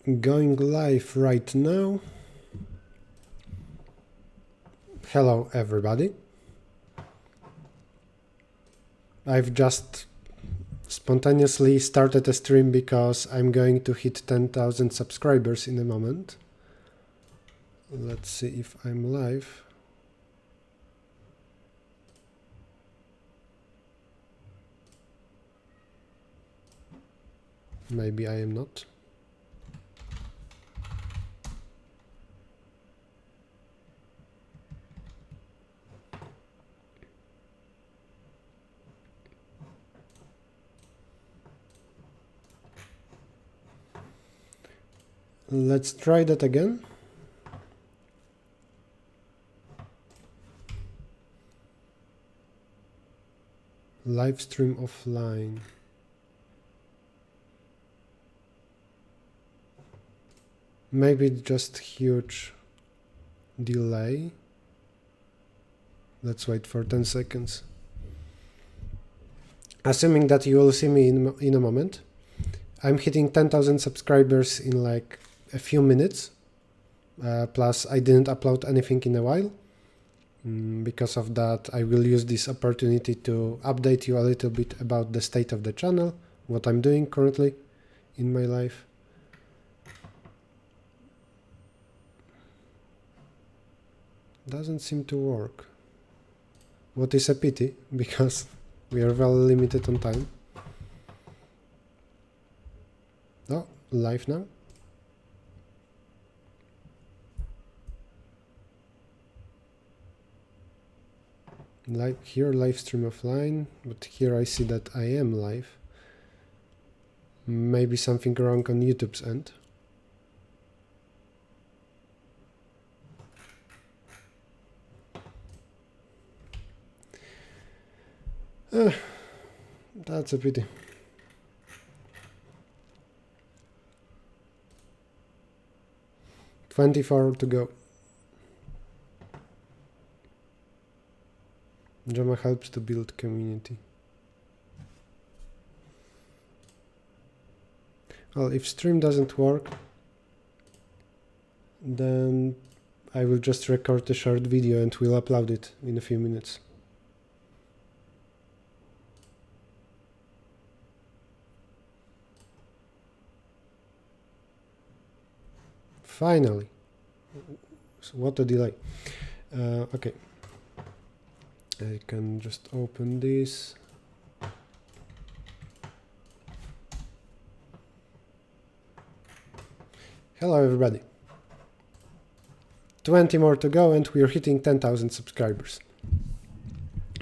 Going live right now. Hello everybody. I've just spontaneously started a stream because I'm going to hit 10,000 subscribers in a moment. Let's see if I'm live. Maybe I am not. Let's try that again. Live stream offline. Maybe just huge delay. Let's wait for 10 seconds. Assuming that you will see me in a moment. I'm hitting 10,000 subscribers in like a few minutes. Plus I didn't upload anything in a while. Because of that, I will use this opportunity to update you a little bit about the state of the channel, what I'm doing currently in my life. Doesn't seem to work. What is a pity, because we are well limited on time. Oh, live now. Here live stream offline, but here I see that I am live. Maybe something wrong on YouTube's end. That's a pity. $24 to go. Jama helps to build community. Well, if stream doesn't work, then I will just record a short video and we'll upload it in a few minutes. Finally. So what a delay. Okay. I can just open this. Hello everybody. 20 more to go and we're hitting 10,000 subscribers.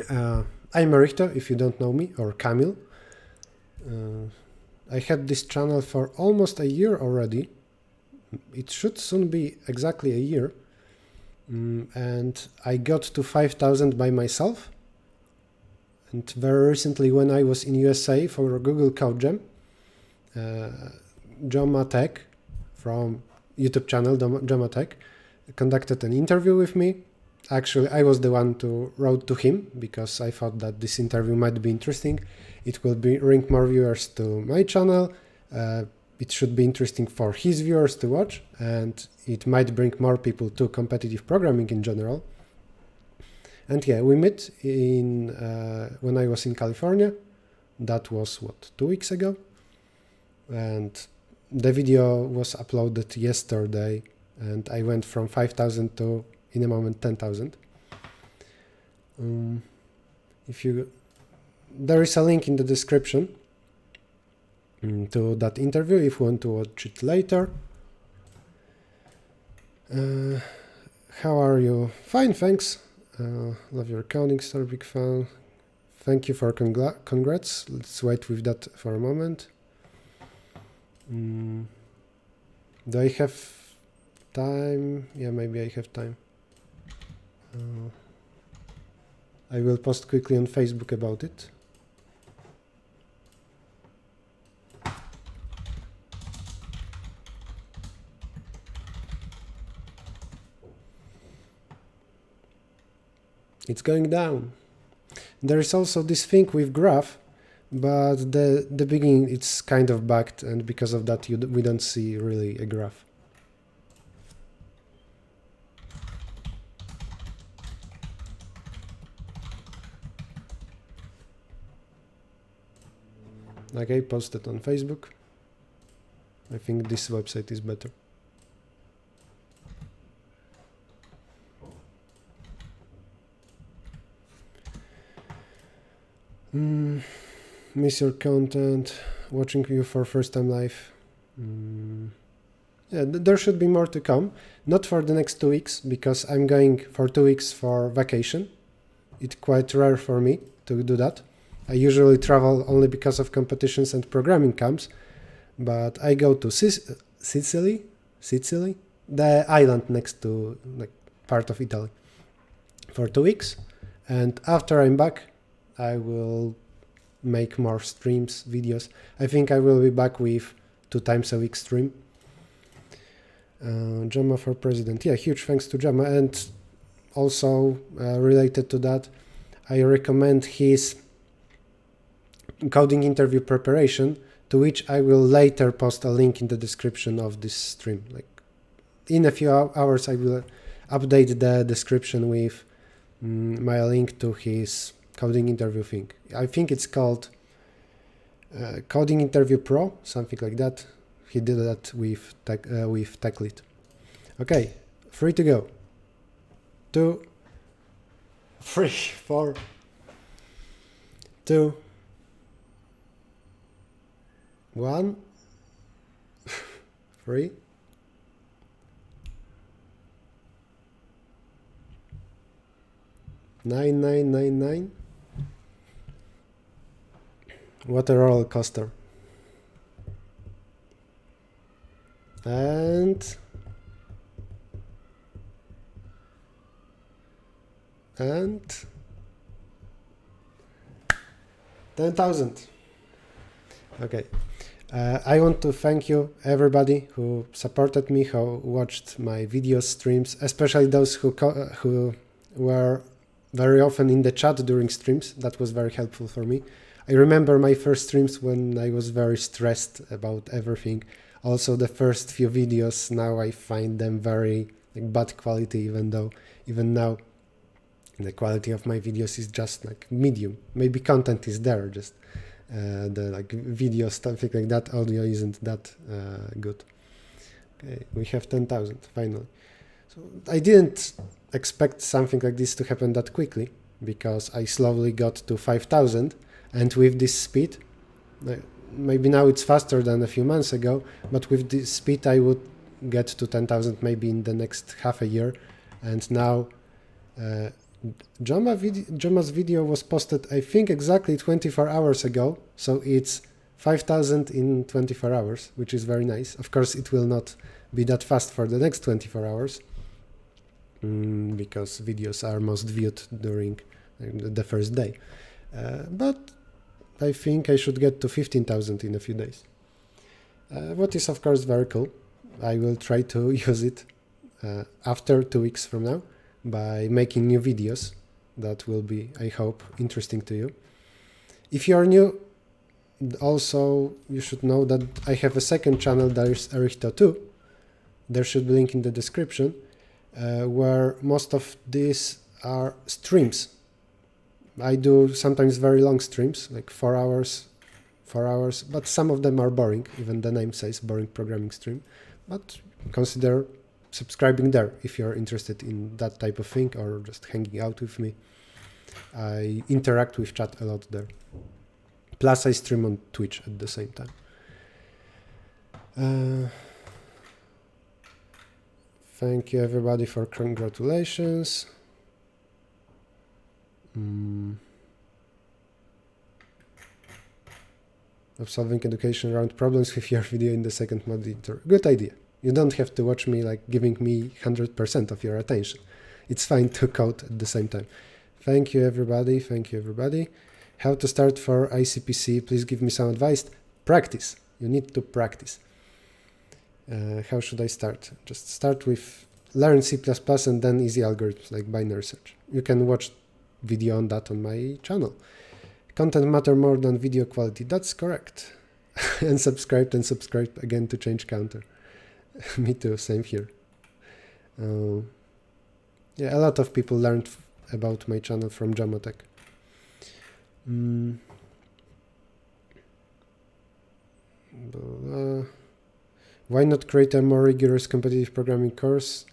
I'm Errichto, if you don't know me, or Kamil. I had this channel for almost a year already. It should soon be exactly a year. And I got to 5,000 by myself. And very recently, when I was in USA for Google Code Jam, Jama Tech from YouTube channel Jama Tech conducted an interview with me. Actually, I was the one to wrote to him because I thought that this interview might be interesting. It will bring more viewers to my channel. It should be interesting for his viewers to watch, and it might bring more people to competitive programming in general. And yeah, we met in when I was in California. That was, what, 2 weeks ago? And the video was uploaded yesterday, and I went from 5,000 to, in a moment, 10,000. There is a link in the description to that interview if you want to watch it later. How are you? Fine, thanks. Love your accounting star, big fan. Thank you for congrats. Let's wait with that for a moment. Do I have time? Yeah, maybe I have time. I will post quickly on Facebook about it. It's going down. There is also this thing with graph but the beginning it's kind of bugged, and because of that we don't see really a graph. Okay, posted on Facebook. I think this website is better. Miss your content, watching you for first time live. Yeah, there should be more to come. Not for the next 2 weeks, because I'm going for 2 weeks for vacation. It's quite rare for me to do that. I usually travel only because of competitions and programming camps, but I go to Sicily, the island next to like part of Italy, for 2 weeks, and after I'm back, I will make more streams, videos. I think I will be back with 2 times a week stream. Gemma for president. Yeah, huge thanks to Gemma. And also related to that, I recommend his coding interview preparation, to which I will later post a link in the description of this stream. Like in a few hours, I will update the description with my link to his coding interview thing. I think it's called Coding Interview Pro, something like that. He did that with TechLead. Okay, 3 to go. 2, 3, 4, 2, 1, 3. $9,999. What a roller coaster. And 10,000. Okay. I want to thank you, everybody who supported me, who watched my videos, streams, especially those who were very often in the chat during streams. That was very helpful for me. I remember my first streams when I was very stressed about everything. Also, the first few videos, now I find them very bad quality, even though even now the quality of my videos is just like medium. Maybe content is there, just the like video, something like that. Audio isn't that good. Okay, we have 10,000 finally. So I didn't expect something like this to happen that quickly, because I slowly got to 5,000, and with this speed, maybe now it's faster than a few months ago, but with this speed I would get to 10,000 maybe in the next half a year. And now Gemma's video was posted, I think, exactly 24 hours ago, so it's 5,000 in 24 hours, which is very nice. Of course, it will not be that fast for the next 24 hours, because videos are most viewed during the first day. But I think I should get to 15,000 in a few days. What is, of course, very cool. I will try to use it after 2 weeks from now by making new videos that will be, I hope, interesting to you. If you are new, also you should know that I have a second channel, that is Errichto 2. There should be a link in the description, where most of these are streams. I do sometimes very long streams, like 4 hours, but some of them are boring. Even the name says boring programming stream. But consider subscribing there if you're interested in that type of thing, or just hanging out with me. I interact with chat a lot there. Plus I stream on Twitch at the same time. Thank you everybody for congratulations. Of solving education around problems with your video in the second monitor. Good idea. You don't have to watch me like giving me 100% of your attention. It's fine to code at the same time. Thank you everybody. Thank you everybody. How to start for ICPC? Please give me some advice. Practice. You need to practice. How should I start? Just start with learn C++ and then easy algorithms like binary search. You can watch video on that on my channel. Content matter more than video quality. That's correct. And subscribe again to change counter. Me too, same here. Yeah, a lot of people learned about my channel from Jamatech. Why not create a more rigorous competitive programming course?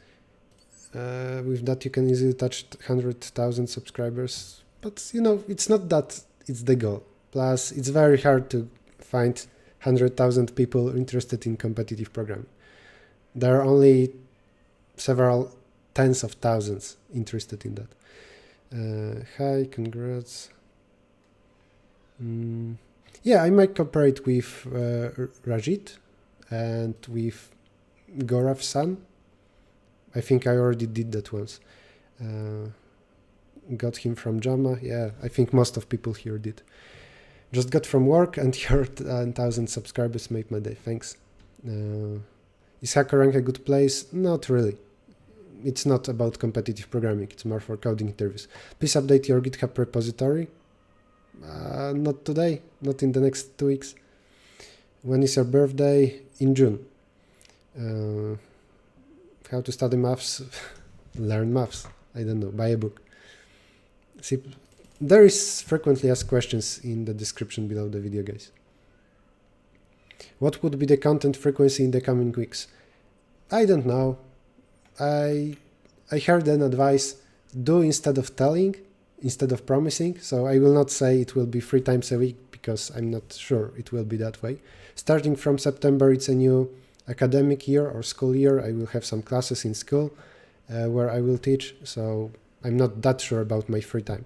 With that you can easily touch 100,000 subscribers. But you know, it's not that it's the goal. Plus, it's very hard to find 100,000 people interested in competitive programming. There are only several tens of thousands interested in that. Hi, congrats. Yeah, I might cooperate with Rajit and with Gaurav's son. I think I already did that once. Got him from Jama. Yeah, I think most of people here did. Just got from work and your 1,000 subscribers made my day. Thanks. Is HackerRank a good place? Not really. It's not about competitive programming. It's more for coding interviews. Please update your GitHub repository. Not today. Not in the next 2 weeks. When is your birthday? In June. How to study maths? Learn maths. I don't know. Buy a book. See, there is frequently asked questions in the description below the video, guys. What would be the content frequency in the coming weeks? I don't know. I heard an advice, do instead of telling, instead of promising. So I will not say it will be 3 times a week because I'm not sure it will be that way. Starting from September, it's a new academic year or school year. I will have some classes in school where I will teach. So I'm not that sure about my free time.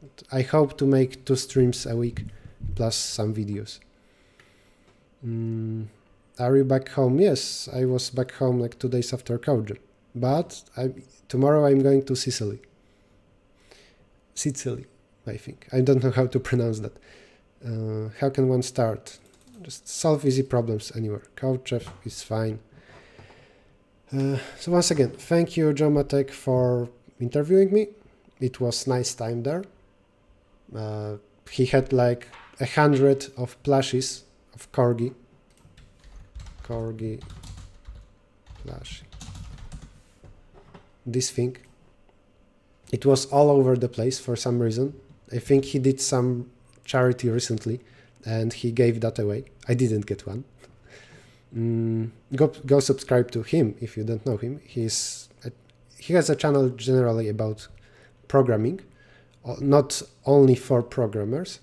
But I hope to make 2 streams a week plus some videos. Are you back home? Yes, I was back home like 2 days after CodeJam. But tomorrow I'm going to Sicily. Sicily, I think. I don't know how to pronounce that. How can one start? Just solve easy problems anywhere. CodeChef is fine. So once again, thank you, Jamatech, for interviewing me. It was nice time there. He had like 100 of plushies of Corgi. Corgi plushie. This thing. It was all over the place for some reason. I think he did some charity recently and he gave that away. I didn't get one. Go subscribe to him if you don't know him. He has a channel generally about programming, not only for programmers.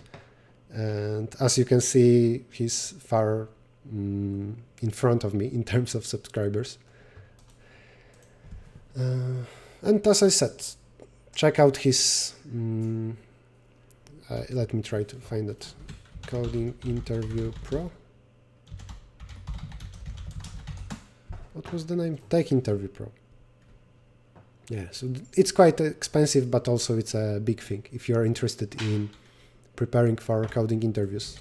And as you can see, he's far in front of me in terms of subscribers. And as I said, check out his, let me try to find it, Coding Interview Pro. What was the name? Tech Interview Pro. Yeah, so it's quite expensive, but also it's a big thing if you're interested in preparing for coding interviews.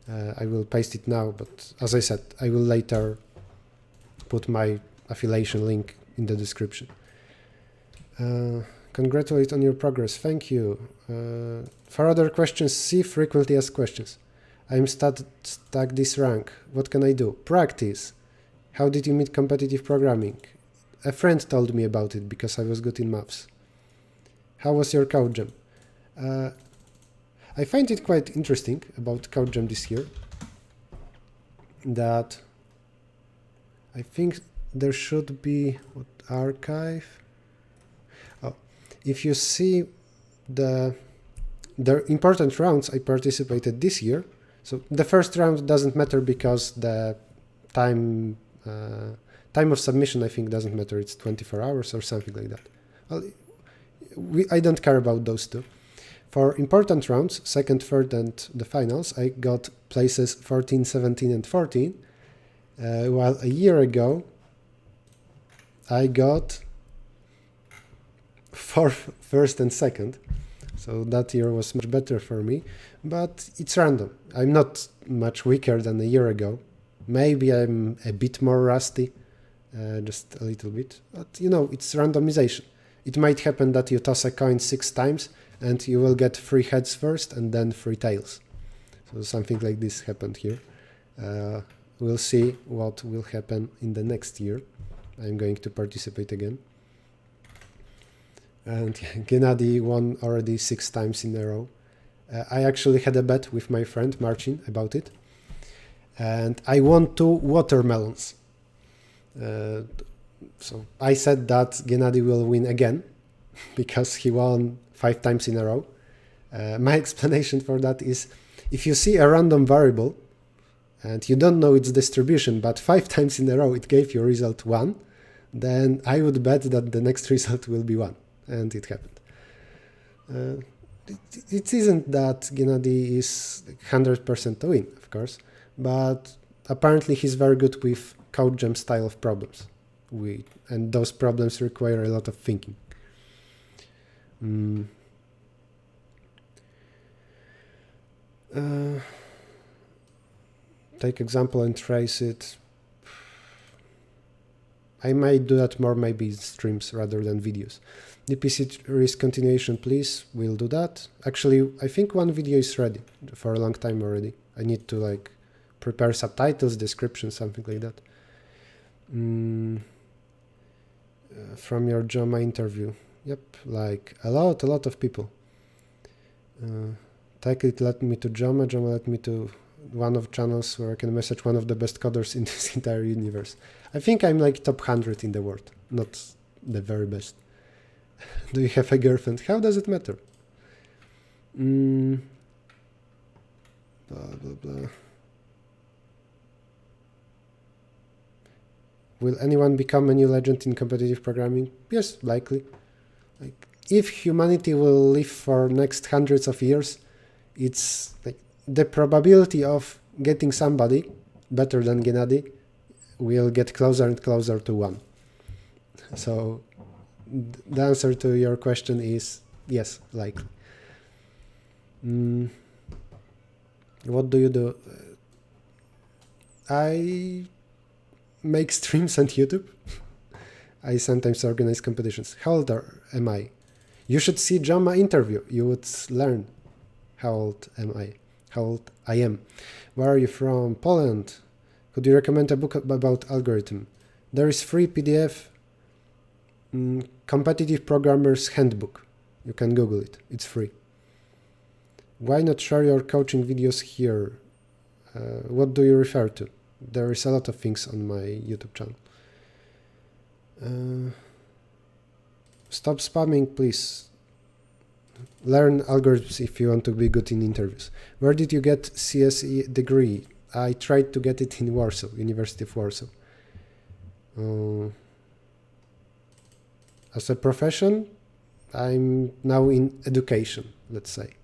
I will paste it now, but as I said, I will later put my affiliation link in the description. Congratulate on your progress. Thank you. For other questions, see frequently asked questions. I'm stuck this rank. What can I do? Practice. How did you meet competitive programming? A friend told me about it because I was good in maths. How was your CodeJam? I find it quite interesting about CodeJam this year that I think there should be archive. Oh, if you see the important rounds I participated this year, so the first round doesn't matter because the time of submission I think doesn't matter. It's 24 hours or something like that. Well, I don't care about those two. For important rounds, second, third, and the finals, I got places 14, 17, and 14, while a year ago I got fourth, first, and second. So that year was much better for me, but it's random. I'm not much weaker than a year ago. Maybe I'm a bit more rusty, just a little bit, but you know, it's randomization. It might happen that you toss a coin 6 times and you will get 3 heads first and then 3 tails. So something like this happened here. We'll see what will happen in the next year. I'm going to participate again. And Gennady won already 6 times in a row. I actually had a bet with my friend Marcin about it. And I won 2 watermelons. So I said that Gennady will win again because he won 5 times in a row. My explanation for that is if you see a random variable and you don't know its distribution, but 5 times in a row it gave you result 1, then I would bet that the next result will be 1. And it happened. It isn't that Gennady is 100% to win, of course, but apparently he's very good with CodeGem style of problems. And those problems require a lot of thinking. Take example and trace it. I might do that more maybe in streams rather than videos. DPC risk continuation, please. We'll do that. Actually, I think one video is ready for a long time already. I need to prepare subtitles, description, something like that. From your JAMA interview. Yep, a lot of people. Take led me to JAMA led me to one of channels where I can message one of the best coders in this entire universe. I think I'm top 100 in the world, not the very best. Do you have a girlfriend? How does it matter? Blah, blah, blah. Will anyone become a new legend in competitive programming? Yes, likely. If humanity will live for next hundreds of years, it's the probability of getting somebody better than Gennady will get closer and closer to 1. So the answer to your question is yes, likely. What do you do? I make streams on YouTube. I sometimes organize competitions. How old am I? You should see JAMA interview. You would learn how old I am. Where are you from? Poland. Could you recommend a book about algorithm? There is free PDF Competitive Programmer's Handbook. You can Google it. It's free. Why not share your coaching videos here? What do you refer to? There is a lot of things on my YouTube channel. Stop spamming, please. Learn algorithms if you want to be good in interviews. Where did you get CSE degree? I tried to get it in Warsaw, University of Warsaw. As a profession, I'm now in education, let's say.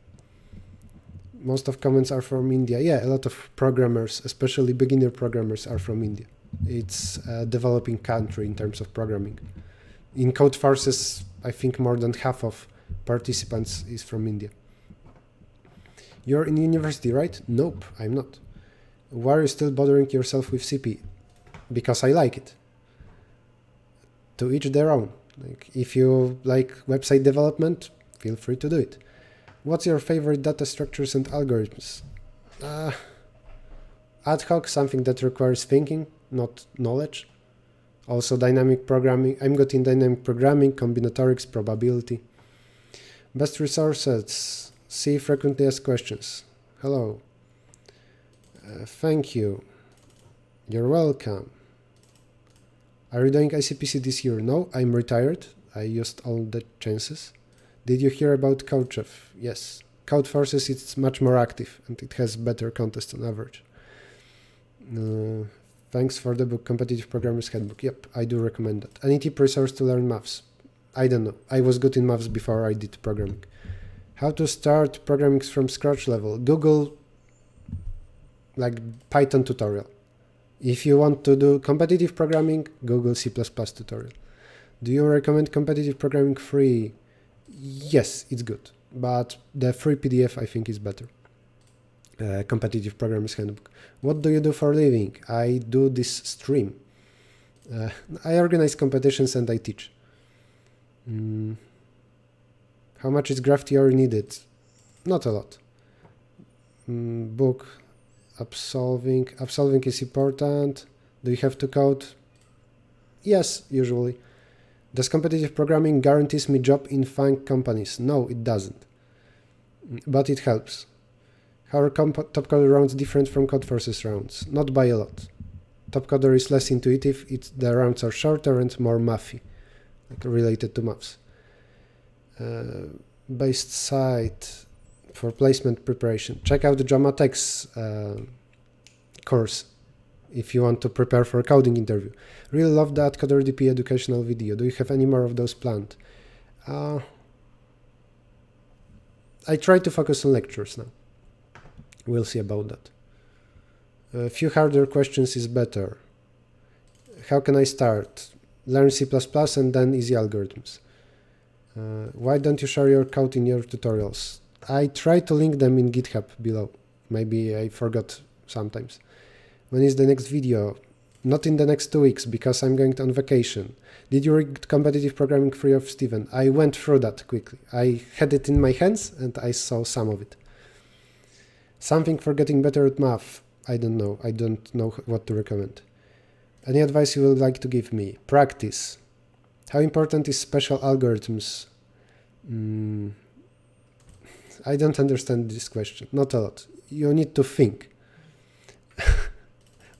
Most of comments are from India. Yeah, a lot of programmers, especially beginner programmers, are from India. It's a developing country in terms of programming. In Code Forces, I think more than half of participants is from India. You're in university, right? Nope, I'm not. Why are you still bothering yourself with CP? Because I like it. To each their own. If you like website development, feel free to do it. What's your favorite data structures and algorithms? Ad hoc, something that requires thinking, not knowledge. Also dynamic programming. I'm good in dynamic programming, combinatorics, probability. Best resources. See frequently asked questions. Hello. Thank you. You're welcome. Are you doing ICPC this year? No, I'm retired. I used all the chances. Did you hear about CodeChef? Yes. Code Forces is much more active and it has better contests on average. Thanks for the book, Competitive Programmer's Handbook. Yep, I do recommend that. Any tip resource to learn maths? I don't know. I was good in maths before I did programming. How to start programming from scratch level? Google Python tutorial. If you want to do competitive programming, Google C++ tutorial. Do you recommend competitive programming free? Yes, it's good, but the free PDF I think is better. Competitive Programmer's Handbook. What do you do for a living? I do this stream. I organize competitions and I teach. How much is graph theory needed? Not a lot. Book absolving is important. Do you have to code? Yes, usually. Does competitive programming guarantees me job in FANG companies? No, it doesn't. But it helps. How are top coder rounds different from Codeforces rounds? Not by a lot. Top coder is less intuitive, the rounds are shorter and more mathy, like related to maths. Based site for placement preparation. Check out the Jamatex course if you want to prepare for a coding interview. Really love that Coder DP educational video. Do you have any more of those planned? I try to focus on lectures now. We'll see about that. A few harder questions is better. How can I start? Learn C++ and then easy algorithms. Why don't you share your code in your tutorials? I try to link them in GitHub below. Maybe I forgot sometimes. When is the next video? Not in the next 2 weeks because I'm going on vacation. Did you read Competitive Programming Free of Steven? I went through that quickly. I had it in my hands and I saw some of it. Something for getting better at math. I don't know. I don't know what to recommend. Any advice you would like to give me? Practice. How important is special algorithms? I don't understand this question. Not a lot. You need to think.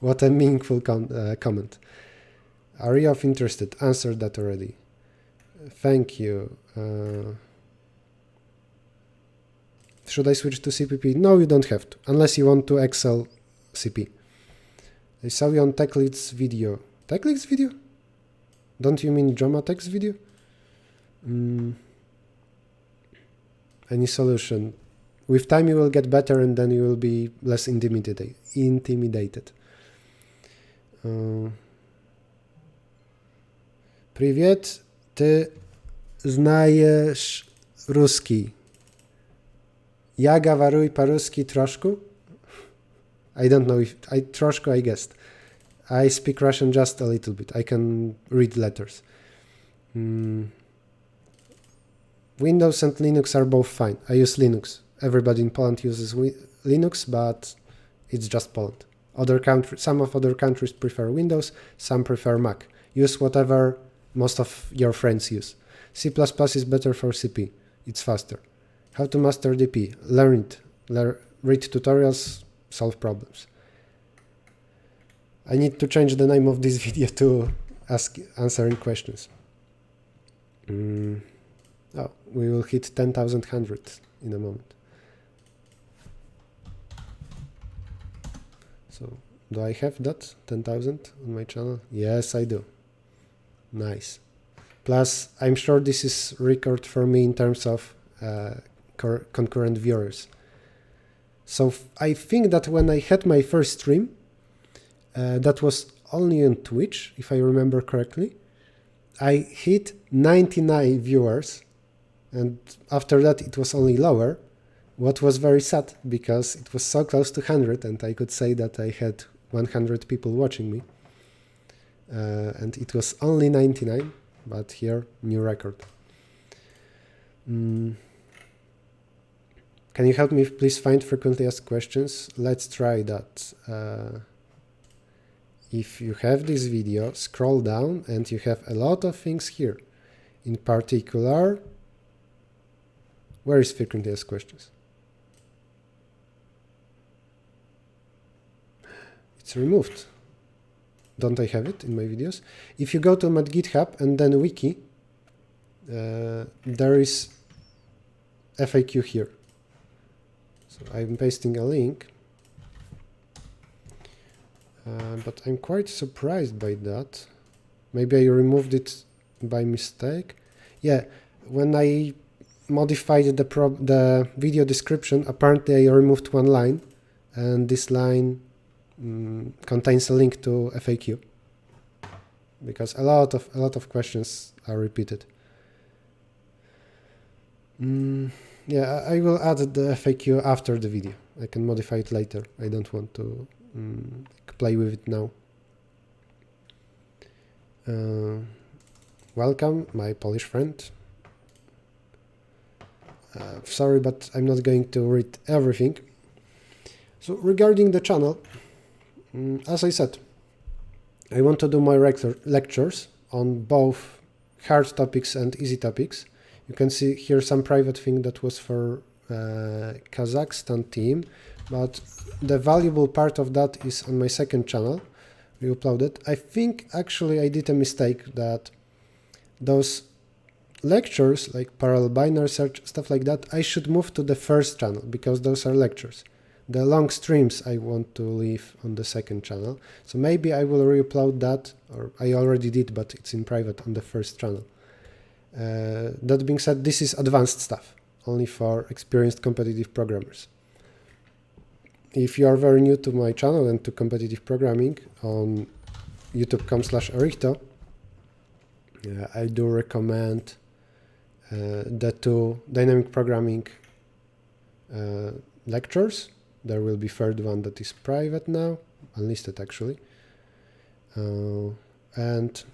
What a meaningful comment. Area of interested. Answered that already. Thank you. Should I switch to CPP? No, you don't have to, unless you want to Excel CP. I saw you on TechLead's video. TechLead's video? Don't you mean Jamatex video? Any solution? With time you will get better and then you will be less intimidated. Привет, ty znajesz ruski. Ja говорю по-русски трошку. I don't know if troszkę I guessed. I speak Russian just a little bit. I can read letters. Windows and Linux are both fine. I use Linux. Everybody in Poland uses Linux, but it's just Poland. Some of other countries prefer Windows, some prefer Mac. Use whatever most of your friends use. C++ is better for CP. It's faster. How to master DP? Learn it. Read tutorials, solve problems. I need to change the name of this video to answering questions. Oh, we will hit 10,100 in a moment. So, do I have that 10,000 on my channel? Yes, I do. Nice. Plus, I'm sure this is record for me in terms of concurrent viewers. So I think that when I had my first stream, that was only on Twitch, if I remember correctly, I hit 99 viewers, and after that it was only lower, what was very sad because it was so close to 100 and I could say that I had 100 people watching me, and it was only 99, but here, new record. Can you help me please find frequently asked questions? Let's try that. If you have this video, scroll down and you have a lot of things here. In particular, where is frequently asked questions? It's removed. Don't I have it in my videos? If you go to my GitHub and then wiki, there is FAQ here. So I'm pasting a link, but I'm quite surprised by that. Maybe I removed it by mistake. Yeah, when I modified the video description, apparently I removed one line, and this line contains a link to FAQ because a lot of questions are repeated. Yeah, I will add the FAQ after the video. I can modify it later. I don't want to play with it now. Welcome, my Polish friend. Sorry, but I'm not going to read everything. So regarding the channel, as I said, I want to do my lectures on both hard topics and easy topics. You can see here some private thing that was for Kazakhstan team, but the valuable part of that is on my second channel. We uploaded. I think actually I did a mistake that those lectures like parallel binary search, stuff like that, I should move to the first channel because those are lectures. The long streams I want to leave on the second channel. So maybe I will re-upload that, or I already did, but it's in private on the first channel. That being said, this is advanced stuff, only for experienced competitive programmers. If you are very new to my channel and to competitive programming on youtube.com/Errichto, I do recommend the two dynamic programming lectures. There will be third one that is private now, unlisted actually, and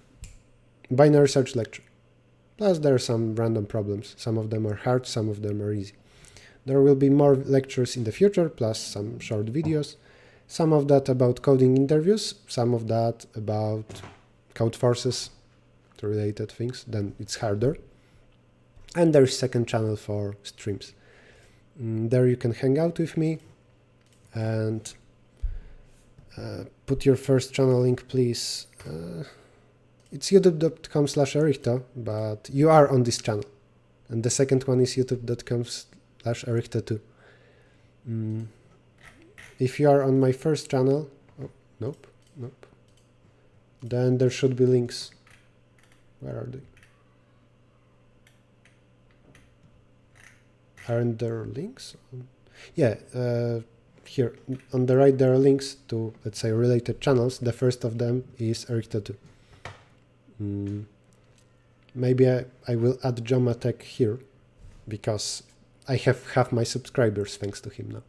binary search lecture. Plus there are some random problems. Some of them are hard, some of them are easy. There will be more lectures in the future, plus some short videos. Some of that about coding interviews, some of that about code forces, related things, then it's harder. And there is second channel for streams. There you can hang out with me and put your first channel link, please. It's youtube.com/Errichto, but you are on this channel. And the second one is youtube.com/Errichto too. If you are on my first channel, nope, then there should be links. Where are they? Aren't there links? Yeah, here on the right there are links to, let's say, related channels. The first of them is Errichto 2. Maybe I will add Jomatech here because I have half my subscribers thanks to him now.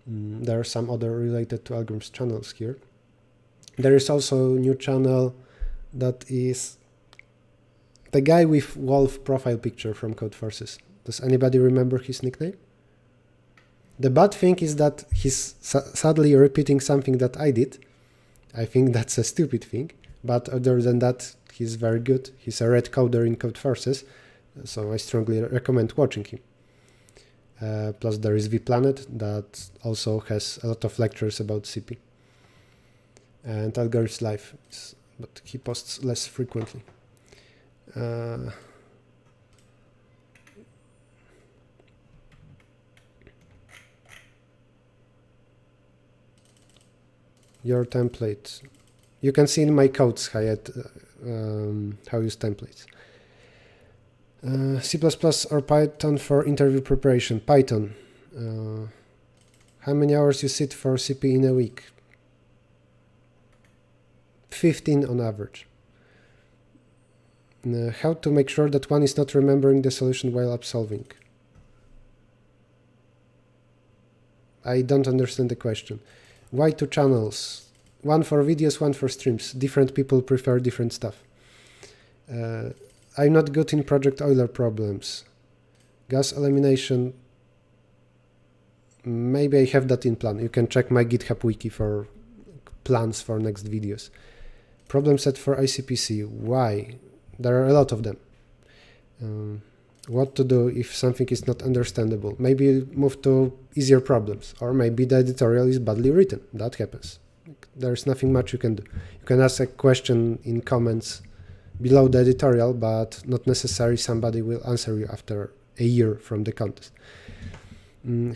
There are some other related to algorithms channels here. There is also a new channel that is the guy with wolf profile picture from Code Forces. Does anybody remember his nickname? The bad thing is that he's sadly repeating something that I did. I think that's a stupid thing, but other than that, he's very good. He's a red coder in Code Forces, so I strongly recommend watching him. Plus there is vPlanet that also has a lot of lectures about CP. And Algorithms Live, but he posts less frequently. Your template. You can see in my codes how I use templates. C++ or Python for interview preparation. Python. How many hours you sit for CP in a week? 15 on average. How to make sure that one is not remembering the solution while solving? I don't understand the question. Why two channels? One for videos, one for streams. Different people prefer different stuff. I'm not good in Project Euler problems. Gas elimination. Maybe I have that in plan. You can check my GitHub wiki for plans for next videos. Problem set for ICPC. Why? There are a lot of them. What to do if something is not understandable? Maybe move to easier problems, or maybe the editorial is badly written. That happens. There's nothing much you can do. You can ask a question in comments below the editorial, but not necessarily somebody will answer you after a year from the contest.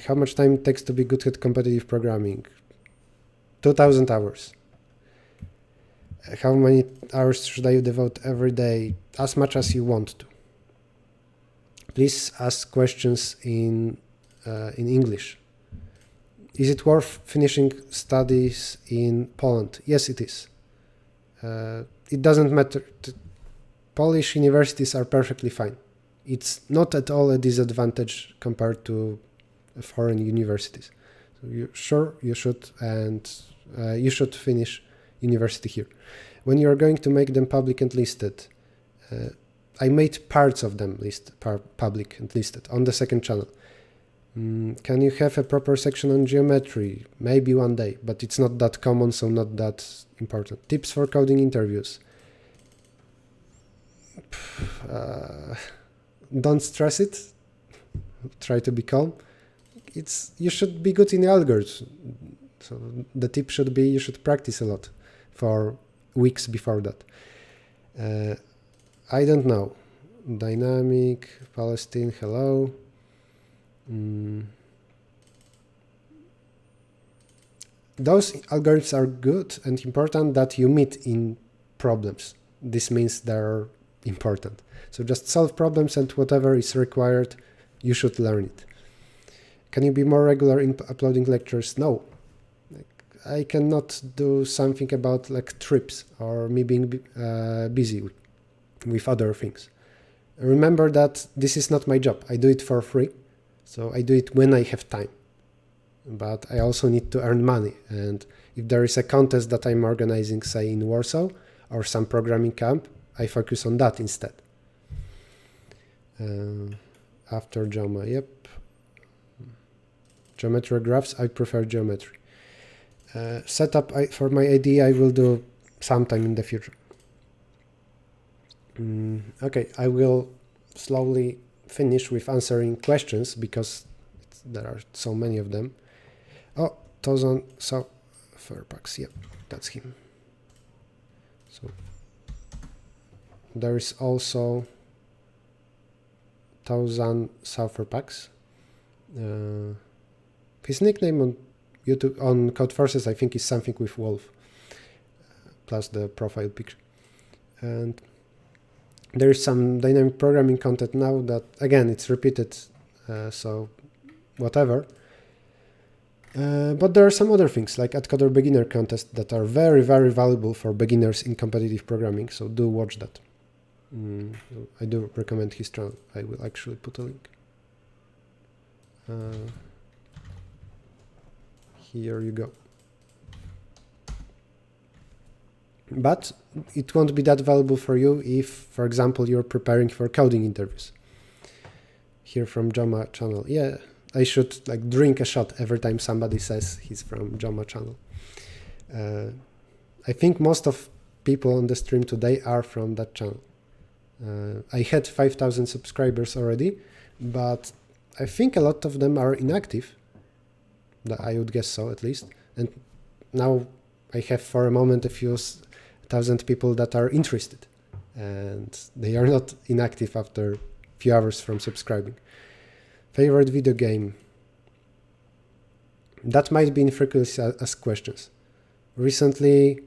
How much time it takes to be good at competitive programming? 2000 hours. How many hours should I devote every day? As much as you want to. Please ask questions in English. Is it worth finishing studies in Poland? Yes, it is. It doesn't matter. Polish universities are perfectly fine. It's not at all a disadvantage compared to foreign universities. So you should, and you should finish university here. When you are going to make them public and listed, I made parts of them public and listed on the second channel. Can you have a proper section on geometry? Maybe one day, but it's not that common, so not that important. Tips for coding interviews. Don't stress it. Try to be calm. You should be good in algorithms. So the tip should be you should practice a lot for weeks before that. I don't know. Dynamic, Palestine, hello. Those algorithms are good and important that you meet in problems. This means they're important. So just solve problems, and whatever is required, you should learn it. Can you be more regular in uploading lectures? No. I cannot do something about like trips or me being busy with other things. Remember that this is not my job. I do it for free. So I do it when I have time. But I also need to earn money. And if there is a contest that I'm organizing, say in Warsaw, or some programming camp, I focus on that instead. After Joma, yep. Geometry graphs, I prefer geometry. Setup for my IDE I will do sometime in the future. Okay, I will slowly finish with answering questions because there are so many of them. Oh, 1000 Fairfax, yep, that's him. So there is also 1000 Fairfax. His nickname on YouTube, on Codeforces, I think is something with wolf, plus the profile picture. And there is some dynamic programming content now that, again, it's repeated, so whatever. But there are some other things, like AdCoder Beginner contest, that are very, very valuable for beginners in competitive programming, so do watch that. I do recommend his channel. I will actually put a link. Here you go. But it won't be that valuable for you if, for example, you're preparing for coding interviews. Here from Joma channel. Yeah, I should like drink a shot every time somebody says he's from Joma channel. I think most of people on the stream today are from that channel. I had 5,000 subscribers already, but I think a lot of them are inactive. I would guess so, at least. And now I have for a moment a few thousand people that are interested, and they are not inactive after a few hours from subscribing. Favorite video game? That might be in frequently asked questions. Recently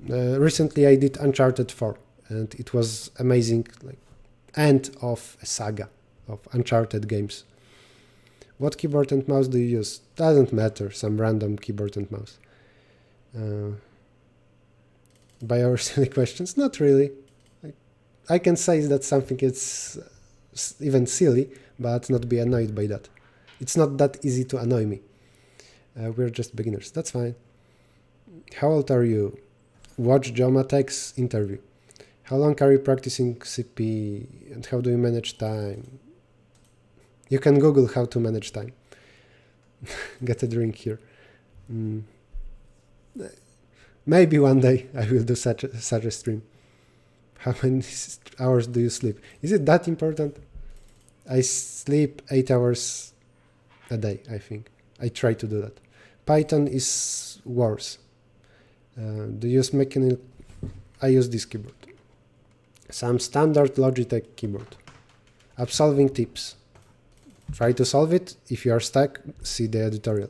I did Uncharted 4, and it was amazing, like end of a saga of Uncharted games. What keyboard and mouse do you use? Doesn't matter, some random keyboard and mouse. By our silly questions? Not really. I can say that something is even silly, but not be annoyed by that. It's not that easy to annoy me. We're just beginners, that's fine. How old are you? Watch Joma Tech's interview. How long are you practicing CP, and how do you manage time? You can Google how to manage time. Get a drink here. Maybe one day I will do such a stream. How many hours do you sleep? Is it that important? I sleep 8 hours a day, I think. I try to do that. Python is worse. Do you use mechanical? I use this keyboard. Some standard Logitech keyboard. Solving tips. Try to solve it. If you are stuck, see the editorial.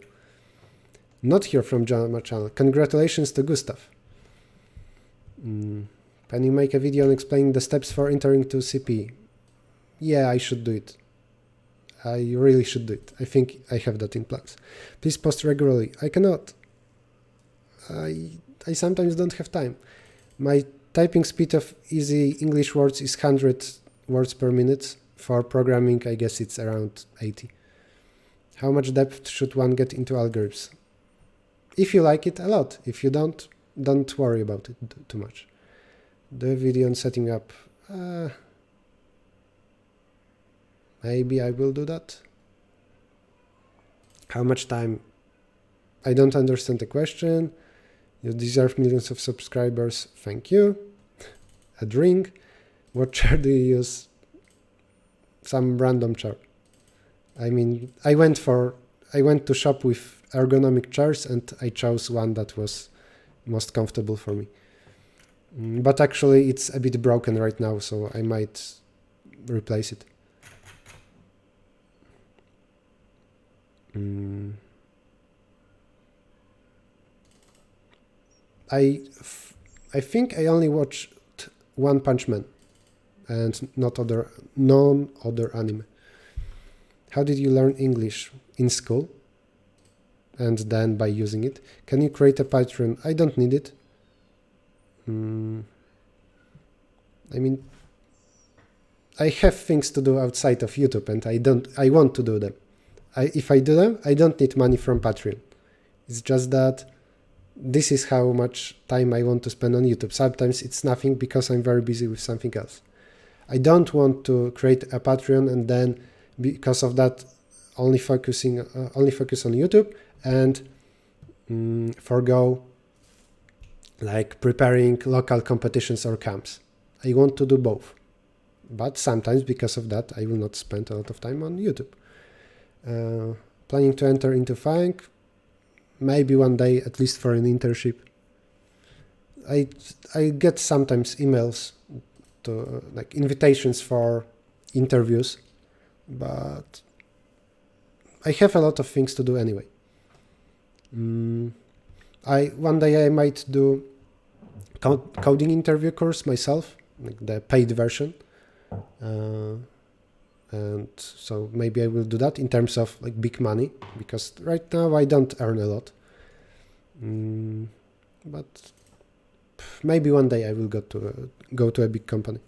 Not here from Joma channel. Congratulations to Gustav. Can you make a video on explaining the steps for entering to CP? Yeah, I should do it. I really should do it. I think I have that in plans. Please post regularly. I cannot. I sometimes don't have time. My typing speed of easy English words is 100 words per minute. For programming, I guess it's around 80. How much depth should one get into algorithms? If you like it, a lot. If you don't worry about it too much. The video on setting up. Maybe I will do that. How much time? I don't understand the question. You deserve millions of subscribers. Thank you. A drink. What chair do you use? Some random chair. I mean, I went to shop with ergonomic chairs and I chose one that was most comfortable for me. But actually it's a bit broken right now, so I might replace it. I think I only watched One Punch Man and none other anime. How did you learn English? In school and then by using it. Can you create a Patreon? I don't need it. I mean, I have things to do outside of YouTube and I want to do them. If I do them, I don't need money from Patreon. It's just that this is how much time I want to spend on YouTube. Sometimes it's nothing because I'm very busy with something else. I don't want to create a Patreon and then because of that only focus on YouTube and forgo like preparing local competitions or camps. I want to do both. But sometimes because of that I will not spend a lot of time on YouTube. Planning to enter into FANG, maybe one day, at least for an internship. I get sometimes emails to like invitations for interviews, but I have a lot of things to do anyway. One day I might do coding interview course myself, like the paid version. And so maybe I will do that in terms of like big money, because right now I don't earn a lot. But maybe one day I will go to a big company.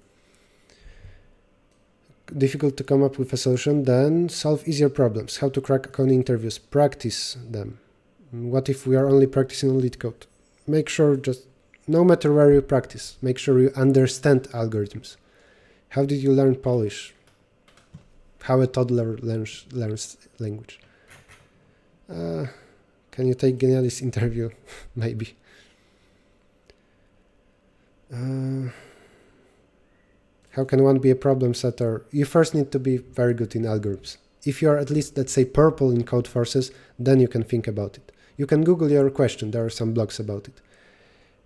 Difficult to come up with a solution, then solve easier problems. How to crack coding interviews? Practice them. What if we are only practicing on lead code? Make sure just, no matter where you practice, make sure you understand algorithms. How did you learn Polish? How a toddler learns language. Can you take Genialis interview? Maybe. How can one be a problem setter? You first need to be very good in algorithms. If you are at least, let's say, purple in code forces, then you can think about it. You can Google your question. There are some blogs about it.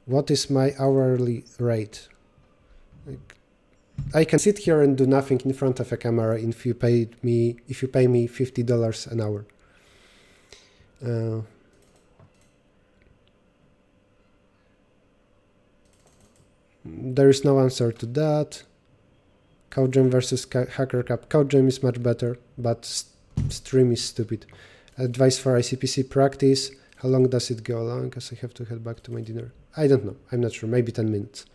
What is my hourly rate? I can sit here and do nothing in front of a camera if you pay me $50 an hour. There is no answer to that. CodeGem versus Hacker Cup. CodeGem is much better, but Stream is stupid. Advice for ICPC practice. How long does it go along? Because I have to head back to my dinner. I don't know. I'm not sure. Maybe 10 minutes.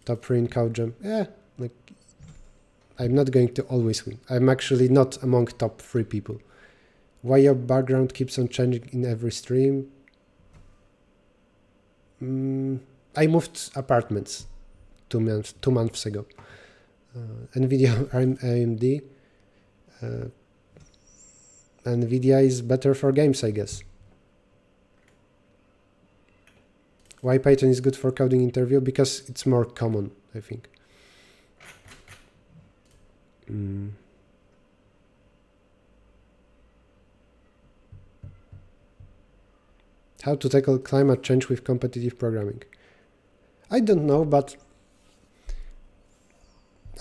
Top 3 in CodeGem. Yeah, like I'm not going to always win. I'm actually not among top 3 people. Why your background keeps on changing in every stream? I moved apartments 2 months ago. NVIDIA AMD. NVIDIA is better for games, I guess. Why Python is good for coding interview? Because it's more common, I think. How to tackle climate change with competitive programming? I don't know, but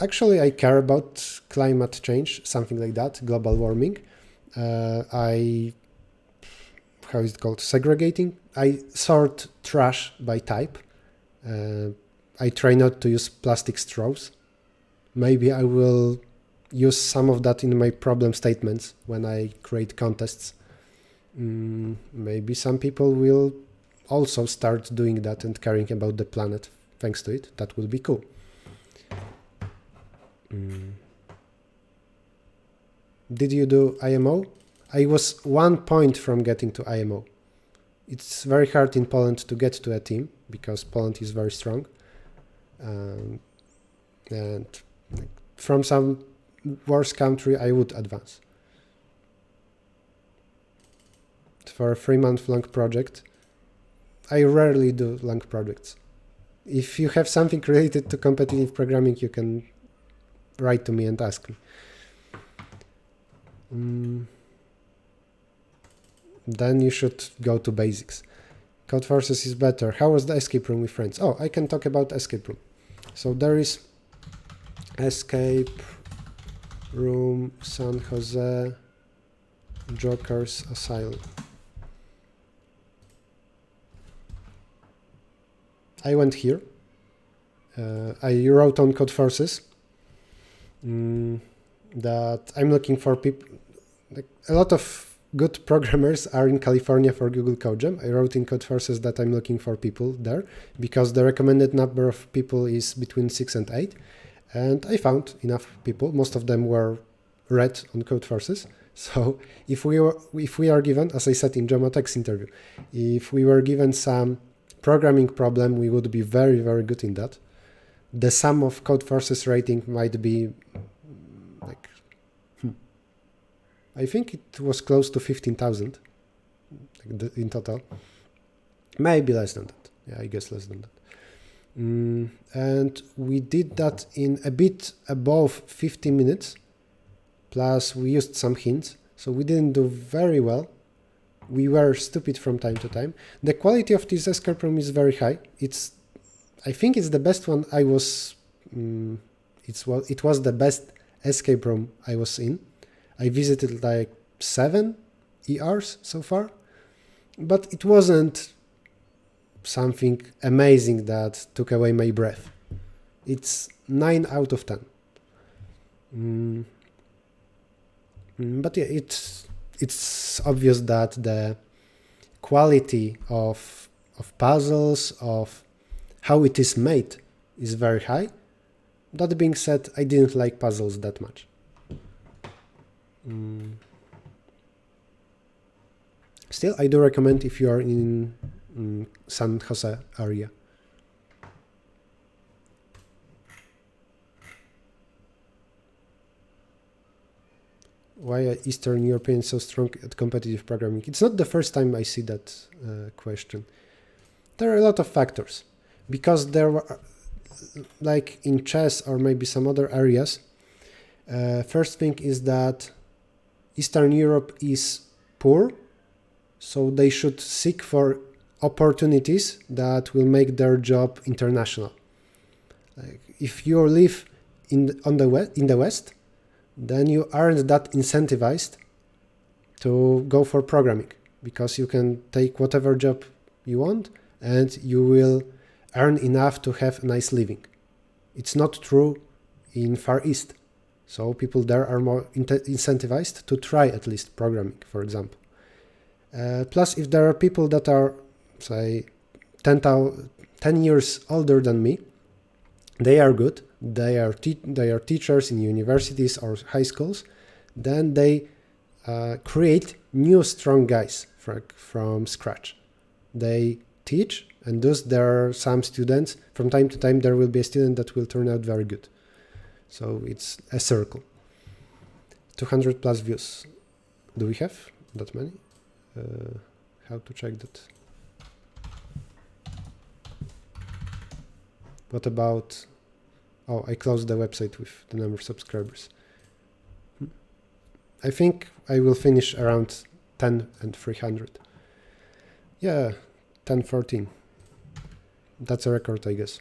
actually I care about climate change, something like that, global warming. How is it called? Segregating. I sort trash by type. I try not to use plastic straws. Maybe I will use some of that in my problem statements when I create contests. Maybe some people will also start doing that and caring about the planet thanks to it. That will be cool. Did you do IMO? I was 1 point from getting to IMO. It's very hard in Poland to get to a team because Poland is very strong. And from some worse country, I would advance. For a 3-month long project, I rarely do long projects. If you have something related to competitive programming, you can write to me and ask me. Then you should go to basics. Codeforces is better. How was the escape room with friends? Oh, I can talk about escape room. So there is escape room San Jose Joker's Asylum. I went here. I wrote on Codeforces that I'm looking for people. Like, a lot of good programmers are in California for Google Code Jam. I wrote in Codeforces that I'm looking for people there because the recommended number of people is between 6 and 8. And I found enough people. Most of them were read on Codeforces. So if we are given, as I said in Gematech's interview, if we were given some programming problem, we would be very, very good in that. The sum of Codeforces rating might be like, I think it was close to 15,000 in total. Maybe less than that. Yeah, I guess less than that. And we did that in a bit above 50 minutes. Plus we used some hints. So we didn't do very well. We were stupid from time to time. The quality of this escape room is very high. I think it's the best one I was... it was the best escape room I was in. I visited like 7 ERs so far, but it wasn't something amazing that took away my breath. It's 9 out of 10. But yeah, it's obvious that the quality of puzzles, of how it is made, is very high. That being said, I didn't like puzzles that much. Still, I do recommend if you are in San Jose area. Why are Eastern Europeans so strong at competitive programming? It's not the first time I see that question. There are a lot of factors. Because there were, like in chess or maybe some other areas, first thing is that Eastern Europe is poor, so they should seek for opportunities that will make their job international. Like if you live in the West, then you aren't that incentivized to go for programming, because you can take whatever job you want and you will earn enough to have a nice living. It's not true in Far East. So people there are more incentivized to try at least programming, for example. Plus, if there are people that are, say, 10 years older than me, they are good, they are teachers in universities or high schools, then they create new strong guys from scratch. They teach, and thus there are some students, from time to time there will be a student that will turn out very good. So it's a circle. 200 plus views. Do we have that many? How to check that? What about... Oh, I closed the website with the number of subscribers. I think I will finish around 10 and 300. Yeah, 10, 14. That's a record, I guess.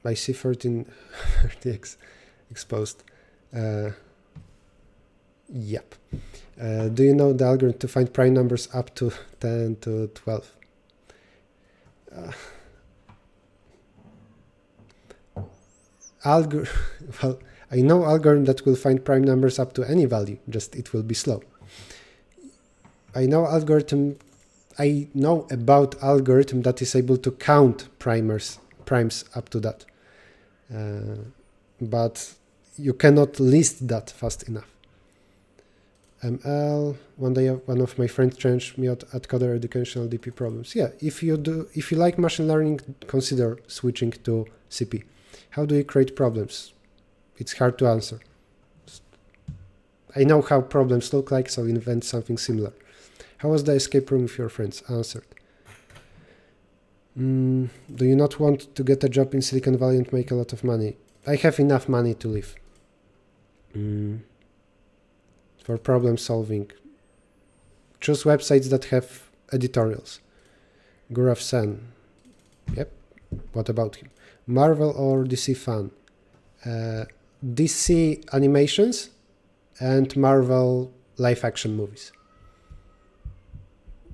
I see 13 exposed. Yep. Do you know the algorithm to find prime numbers up to 10 to 12? Well, I know algorithm that will find prime numbers up to any value, just it will be slow. I know about algorithm that is able to count primes up to that. But you cannot list that fast enough. One day one of my friends challenged me at Coder Educational DP Problems. Yeah, if you like machine learning, consider switching to CP. How do you create problems? It's hard to answer. I know how problems look like, so invent something similar. How was the escape room with your friends? Answered. Do you not want to get a job in Silicon Valley and make a lot of money? I have enough money to live. For problem solving, choose websites that have editorials. Gurav Sen. Yep. What about him? Marvel or DC fan? DC animations and Marvel live action movies.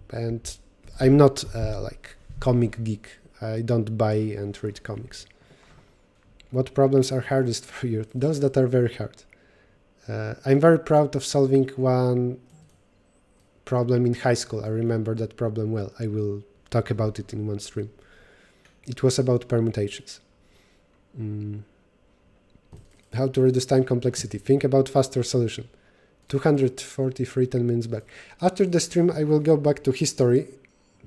And I'm not like comic geek. I don't buy and read comics. What problems are hardest for you? Those that are very hard. I'm very proud of solving one problem in high school. I remember that problem well. I will talk about it in one stream. It was about permutations. How to reduce time complexity. Think about faster solution. 243 10 minutes back. After the stream, I will go back to history.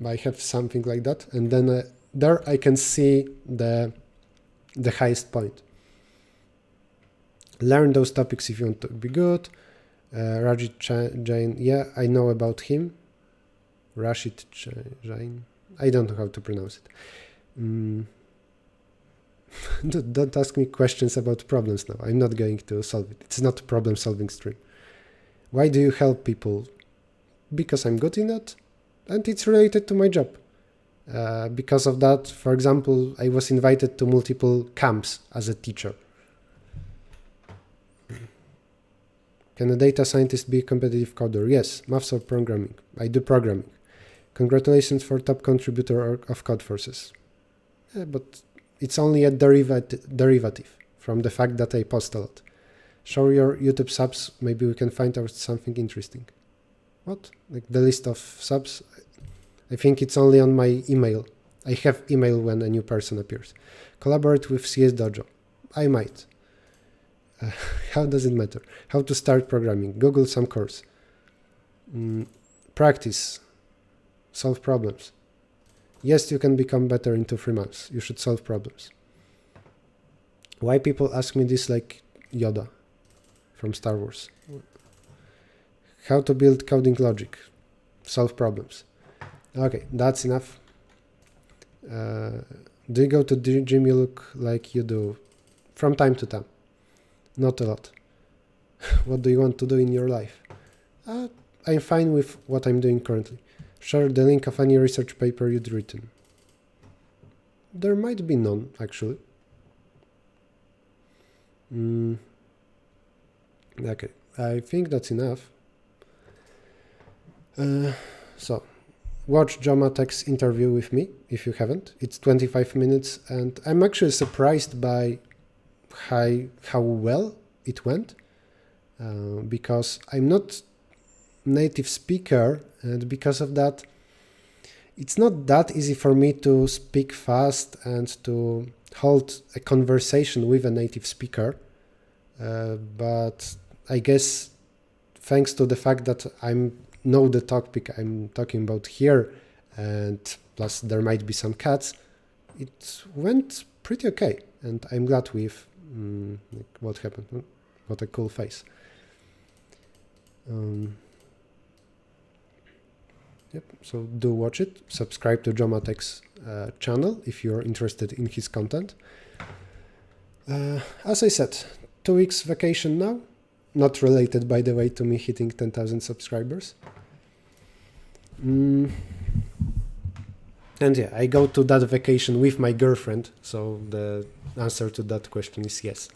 I have something like that. And then there I can see the highest point. Learn those topics if you want to be good. Rajit Jain, yeah, I know about him. Rashid Jain, I don't know how to pronounce it. Don't ask me questions about problems now. I'm not going to solve it. It's not a problem solving stream. Why do you help people? Because I'm good in that, and it's related to my job. Because of that, for example, I was invited to multiple camps as a teacher. Can a data scientist be a competitive coder? Yes, maths or programming. I do programming. Congratulations for top contributor of Codeforces. Yeah, but it's only a derivative from the fact that I post a lot. Show your YouTube subs, maybe we can find out something interesting. What? Like the list of subs? I think it's only on my email. I have email when a new person appears. Collaborate with CS Dojo. I might. How does it matter? How to start programming? Google some course. Practice. Solve problems. Yes, you can become better in 2-3 months. You should solve problems. Why people ask me this like Yoda from Star Wars? How to build coding logic. Solve problems. Okay, that's enough. Do you go to the gym? You look like you do. From time to time. Not a lot. What do you want to do in your life? I'm fine with what I'm doing currently. Share the link of any research paper you'd written. There might be none, actually. Okay, I think that's enough. So, watch Jomatek's interview with me, if you haven't. It's 25 minutes, and I'm actually surprised by how well it went, because I'm not native speaker, and because of that it's not that easy for me to speak fast and to hold a conversation with a native speaker, but I guess thanks to the fact that I know the topic I'm talking about here, and plus there might be some cuts, it went pretty okay, and I'm glad with what happened. What a cool face. Yep. So do watch it. Subscribe to Jomatek's channel if you're interested in his content. As I said, 2 weeks vacation now. Not related, by the way, to me hitting 10,000 subscribers. And yeah, I go to that vacation with my girlfriend, so the answer to that question is yes.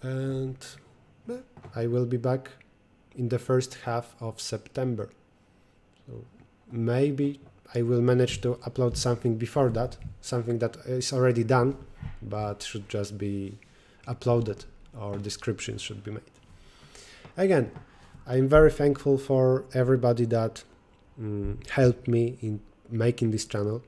And I will be back in the first half of September. So maybe I will manage to upload something before that, something that is already done, but should just be uploaded, or descriptions should be made. Again, I'm very thankful for everybody that helped me in making this channel.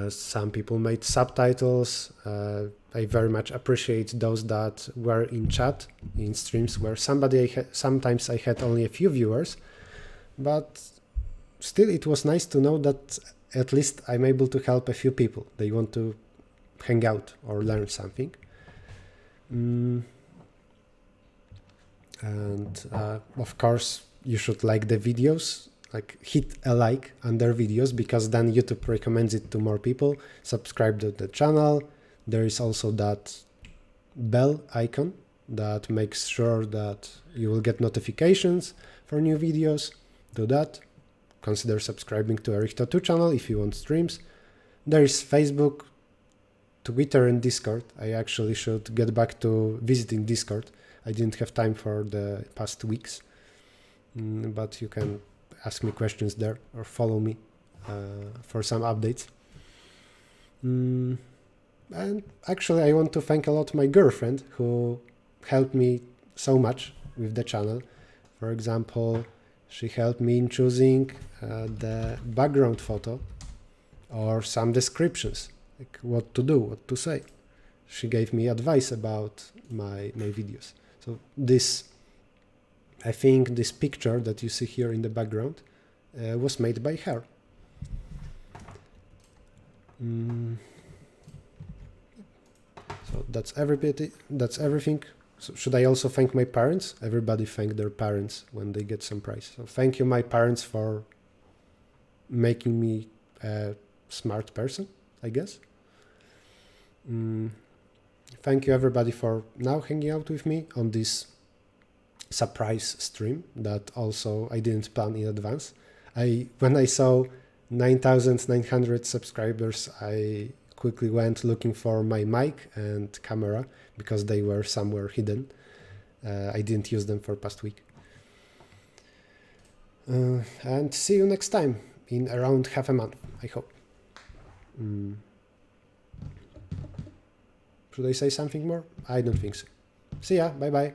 Some people made subtitles. I very much appreciate those that were in chat in streams where sometimes I had only a few viewers, but still it was nice to know that at least I'm able to help a few people. They want to hang out or learn something. And of course you should like the videos, like hit a like under videos, because then YouTube recommends it to more people. Subscribe to the channel. There is also that bell icon that makes sure that you will get notifications for new videos. Do that. Consider subscribing to Errichto 2 channel if you want streams. There is Facebook, Twitter and Discord. I actually should get back to visiting Discord. I didn't have time for the past weeks, but you can ask me questions there or follow me for some updates. And actually I want to thank a lot my girlfriend who helped me so much with the channel. For example, she helped me in choosing the background photo or some descriptions, like what to do, what to say. She gave me advice about my videos. So I think this picture that you see here in the background was made by her. So that's everything. So should I also thank my parents? Everybody thank their parents when they get some prize. So thank you, my parents, for making me a smart person, I guess. Thank you everybody for now hanging out with me on this surprise stream that also I didn't plan in advance. When I saw 9,900 subscribers, I quickly went looking for my mic and camera because they were somewhere hidden. I didn't use them for past week. And see you next time in around half a month, I hope. Should I say something more? I don't think so. See ya, bye bye.